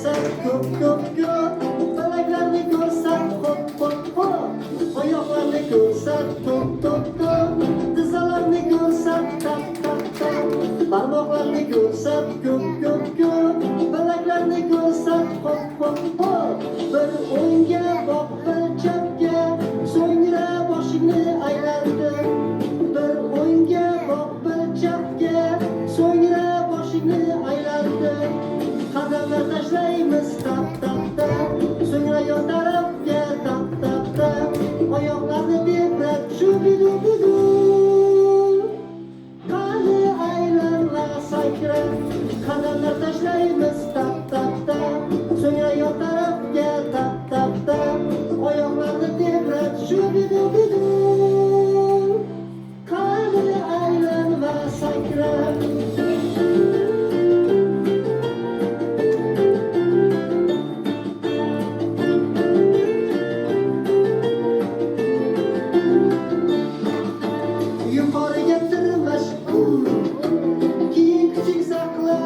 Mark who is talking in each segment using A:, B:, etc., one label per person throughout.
A: ko'rsak ko'p ko'p ko'p, bilaklarni ko'rsak hop hop hop, oyoqlarni ko'rsak to'p to'p to'p, tizzalarini ko'rsak tap tap tap, barmoqlarni ko'rsak ko'p ko'p ko'p, bilaklarni ko'rsak hop hop hop, bir o'ngga boq bir chapga, so'ngra boshingni aylantir, bir o'ngga boq bir chapga, so'ngra boshingni aylantir, qadamlar tashlaymiz tap tap tap, so'ngra yon tarafga tap tap tap, oyoqlarni tebrat shubidu bidu, qani aylan va sakra, qadamlar tashlaymiz tap tap tap, so'ngra yon tarafga tap tap tap, oyoqlarni tebrat shubidu bidu, qani aylan va sakra. Yuqoriga tirmash, keyin kuching saqla,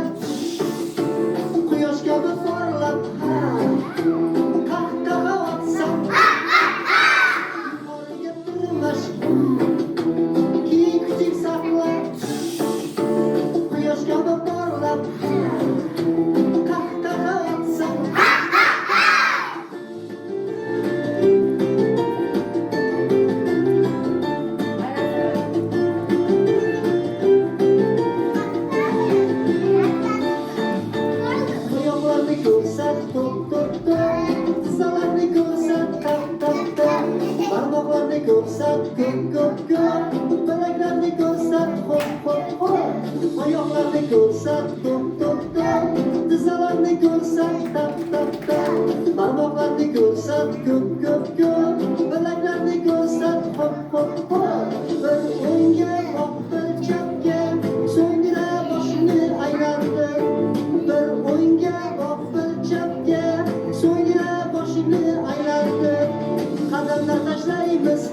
A: quyosh kabi porlab, qahqaha otsam. Yuqoriga tirmash, keyin kuching saqla, quyosh kabi porlab, qahqaha otsam. Oyoqlarni ko'rsak to'p to'p to'p, tizzalarni ko'rsak tap tap tap, barmoqlarni ko'rsak ko'p ko'p ko'p, bilaklarni ko'rsak hop hop hop, oyoqlarni ko'rsak to'p to'p to'p, tizzalarni ko'rsak tap tap tap, barmoqlarni ko'rsak ko'p ko'p ko'p, bilaklarni ko'rsak hop hop hop, bir o'ngga boq bir chapga, so'ngra boshingni aylantir, bir o'ngga boq bir chapga, so'ngra boshingni aylantir, qadamlar tashlaymiz